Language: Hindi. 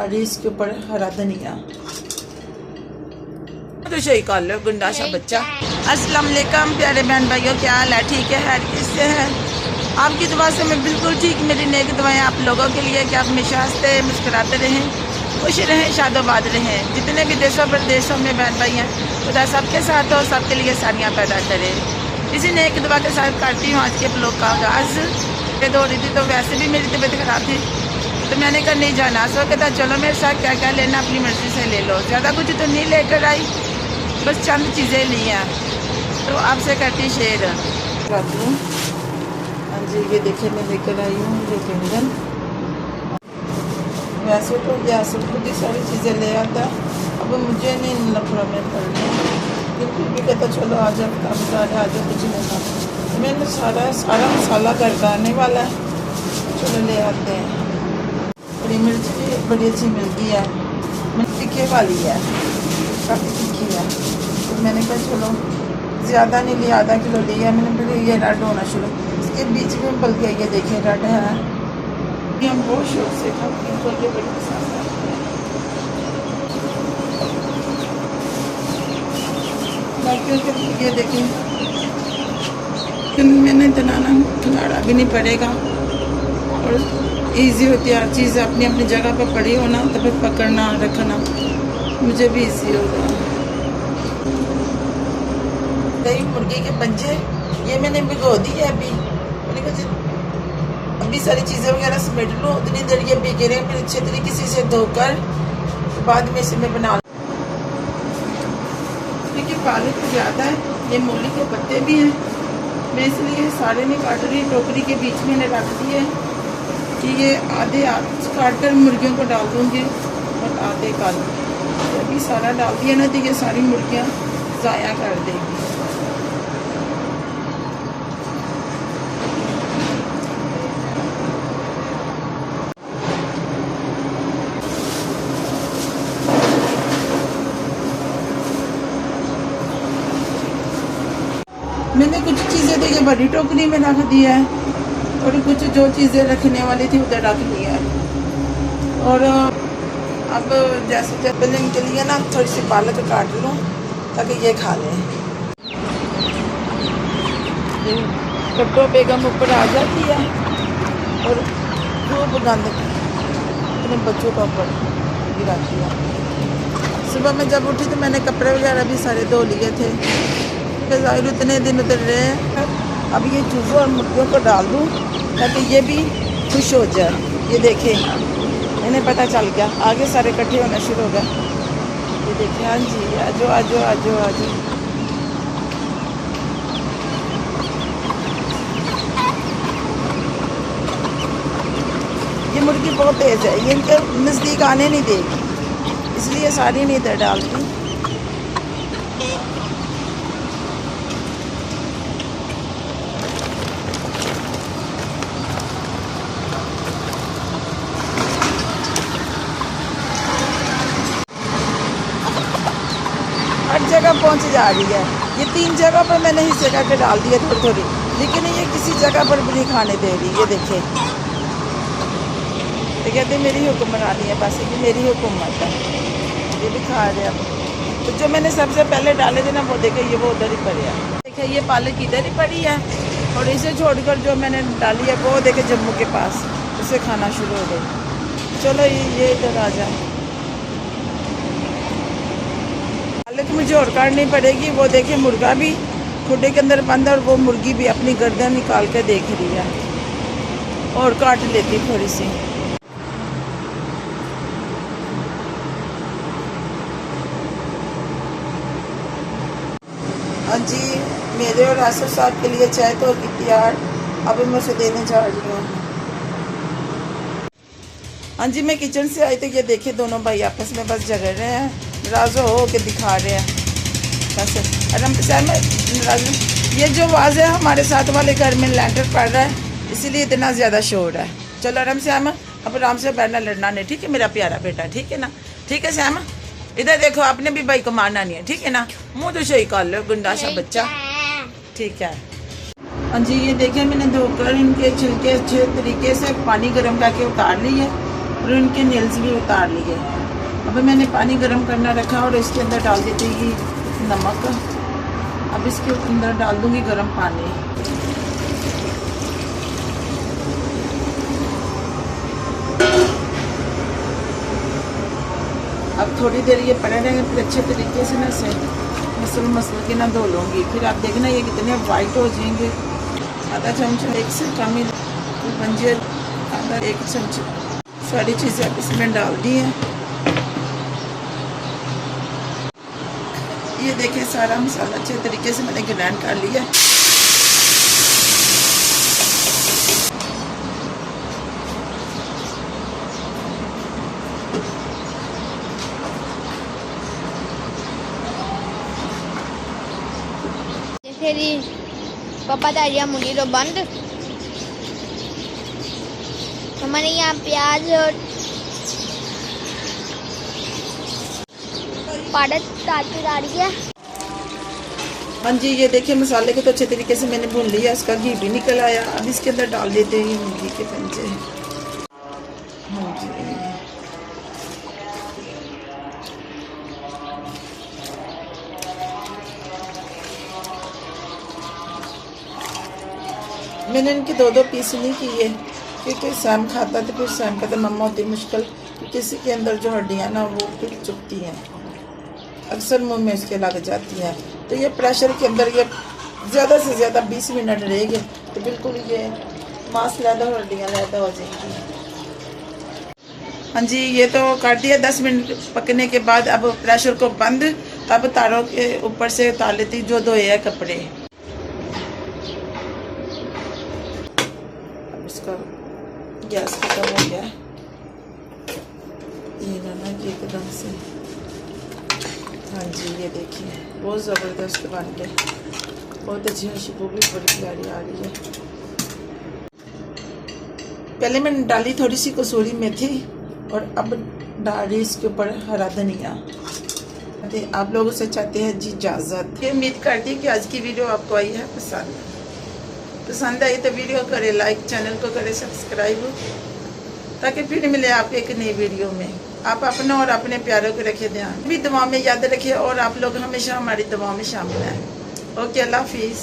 इसके ऊपर हरा धनिया तो सही कर लो गुंडा सा बच्चा। अस्सलाम वालेकुम प्यारे बहन भाइयों, क्या हाल है? ठीक है, हर किससे है? आपकी दुआ से मैं बिल्कुल ठीक। मेरी नेक दुआएं आप लोगों के लिए कि आप हमेशा हंसते मुस्कुराते रहें, खुश रहें, शादोबाद रहें। जितने भी देशों प्रदेशों में बहन भाई हैं, खुदा सबके साथ हो, सबके लिए सानियाँ पैदा करे। इसी नेक दुआ के साथ करती हूँ आज के ब्लॉग का आगाज़। दो रही थी तो वैसे भी मेरी तबीयत खराब थी, तो मैंने कहा नहीं जाना। सो कहता चलो मेरे साथ क्या क्या लेना अपनी मर्जी से ले लो। ज़्यादा कुछ तो नहीं लेकर आई, बस चंद चीज़ें ली हैं, तो आपसे करती शेयर कर दूँ। हाँ जी, ये देखिए मैं लेकर आई हूँ ये व्यंजन। वैसे तो गैस खुद ही सारी चीज़ें ले आता, अब मुझे नहीं लफड़ा में पड़ना, फिर भी कहता चलो आ जाओ बता रहे, आ जाओ कुछ लेना। तो मैंने सारा मसाला घर का आने वाला है, चलो ले आते हैं। हरी मिर्च भी बड़ी अच्छी मिलती है, तीखे वाली है, काफ़ी तीखी है। तो मैंने कहा चलो ज़्यादा नहीं लिया, आधा किलो लिया मैंने। फिर ये रड होना शुरू, इसके बीच में बल्कि ये देखिए रड है, ये हम बहुत शौक से खाते हैं, तो ये बड़ी पसंद है। बाकी ये देखिए मैंने इतना ना खिलाड़ा भी नहीं पड़ेगा, और इजी होती है हर चीज़। अपनी अपनी जगह पर पड़ी हो ना, तो फिर पकड़ना रखना मुझे भी इजी होगा। कई मुर्गी के पंजे ये मैंने भिगो दी है अभी। मैंने कहा अभी सारी चीज़ें वगैरह समेट लूँ, उतनी देर ये भिगे रहे, फिर अच्छे तरीके से इसे धोकर तो बाद में इसे मैं बना लूँ। देखिए पालक ज़्यादा है, ये मूली के पत्ते भी हैं, मैं इसलिए सारे नहीं काट रही, टोकरी के बीच में रख दिए कि ये आधे काट कर मुर्गियों को डाल दूँगी और आधे काट दूँगी। अभी सारा डाल दिया ना, तो ये सारी मुर्गियाँ ज़ाया कर देगी। मैंने कुछ चीज़ें तो ये बड़ी टोकरी में रख दिया है, और कुछ जो चीज़ें रखने वाली थी उधर रख लिया है। और अब जैसे पहले के लिए ना थोड़ी सी पालक काट लूँ ताकि ये खा लें। कट्टो बेगम ऊपर आ जाती है और खूब गंद अपने बच्चों का ऊपर गिराती है। सुबह में जब उठी तो मैंने कपड़े वगैरह भी सारे धो लिए थे, ज़ाहिर इतने दिन उतर रहे हैं। अब ये चूज़ों और मुर्गियों को डाल दूँ ताकि ये भी खुश हो जाए। ये देखें इन्हें पता चल गया, आगे सारे इकट्ठे होना शुरू हो गए। ये देखें, हाँ जी आजो आजो आजो आजो। ये मुर्गी बहुत तेज़ है, ये इनके नज़दीक आने नहीं देगी, इसलिए सारी नहीं इधर डालती। हर जगह पहुंच जा रही है। ये 3 जगह पर मैंने हिस्से करके डाल दिया थोड़ी थोड़ी, लेकिन ये किसी जगह पर भी नहीं खाने दे रही। ये देखें, तो कहते मेरी हुक्मरानी है, बस ये मेरी हुकूमत है। ये भी खा रहे हैं। तो जो मैंने सबसे पहले डाले थे ना, वो देखे ये वो उधर ही पड़े हैं। देखिए ये पालक इधर ही पड़ी है, और इसे छोड़कर जो मैंने डाली है वो देखे जम्मू के पास, उसे खाना शुरू हो गई। चलो ये इधर आ जाए। पालक मुझे और काटनी पड़ेगी। वो देखे मुर्गा भी खुडे के अंदर बंद है, और वो मुर्गी भी अपनी गर्दन निकाल कर देख रही है, और काट लेती थोड़ी सी। हाँ जी, मेरे और आसिफ साहब के लिए चाय तो होगी तैयार, अब मैं उसे देने जा रही हूँ। हाँ जी, मैं किचन से आई तो ये देखे दोनों भाई आपस में बस झगड़ रहे हैं, नाराज़ हो के दिखा रहे हैं बस। ये जो आवाज़ है हमारे साथ वाले घर में लैंटर पड़ रहा है, इसीलिए इतना ज़्यादा शोर है। चलो आराम से आमा, अब आराम से बैठना, लड़ना नहीं, ठीक है मेरा प्यारा बेटा, ठीक है ना? ठीक है श्यामा, इधर देखो, आपने भी भाई को मारना नहीं है, ठीक है ना? मुँह तो सही कर लो गुंडा सा बच्चा, ठीक है। हाँ जी, ये देखिए मैंने धोकर इनके छिलके अच्छे तरीके से पानी गर्म करके उतार ली है, और उनके नेल्स भी उतार लिए। अब मैंने पानी गर्म करना रखा और इसके अंदर डाल देती हूँ नमक। अब इसके अंदर डाल दूँगी गर्म पानी। अब थोड़ी देर ये पड़े रहेंगे, फिर अच्छे तरीके से ना इसे मसल के ना धो लूँगी। फिर आप देखना ये कितने वाइट हो जाएंगे। आधा चमचा, एक से कम ही पंजे, आधा एक चमचा सारी चीज़ें आप इसमें डाल दी हैं। ये देखें सारा मसाला अच्छे तरीके से मैंने ग्राइंड कर लिया। तेरी पापा तारिया मुंडी तो बंद। हमारे यहाँ प्याज और पालक डालती जा रही है। हाँ जी, ये देखिए मसाले को तो अच्छे तरीके से मैंने भून लिया, इसका घी भी निकल आया। अब इसके अंदर डाल देते हैं मुर्गी के पंजे। हाँ जी, मैंने इनके दो पीस नहीं किए क्योंकि सैम खाता तो फिर सैम का तो मम्मा होती मुश्किल, किसी के अंदर जो हड्डियाँ ना वो फिर चुभती हैं, अक्सर मुंह में इसके लग जाती हैं। तो ये प्रेशर के अंदर ये ज़्यादा से ज़्यादा 20 मिनट रहेगी तो बिल्कुल ये मांस लैदा और हड्डियाँ लैदा हो जाएंगी। हाँ जी, ये तो कर दिया 10 मिनट पकने के बाद। अब प्रेशर को बंद, अब तारों के ऊपर से उतार लेती जो धोए हैं कपड़े। अब इसका गैस खत्म हो गया, ये ना एकदम से। हाँ जी, ये देखिए बहुत ज़बरदस्त बन गए, बहुत अच्छी खुशबू भी बड़ी प्यारी आ रही है। पहले मैंने डाली थोड़ी सी कसूरी मेथी और अब डाल रही इसके ऊपर हरा धनिया। आप लोगों से चाहते हैं जी इजाज़त। ये उम्मीद करती हूँ कि आज की वीडियो आपको आई है पसंद आई तो वीडियो करे लाइक, चैनल को करे सब्सक्राइब, ताकि फिर मिले आपको एक नई वीडियो में। आप अपना और अपने प्यारों को रखिए ध्यान, भी दुआ में याद रखिए और आप लोग हमेशा हमारी दुआ में शामिल हैं। ओके, अल्लाह हाफिज़।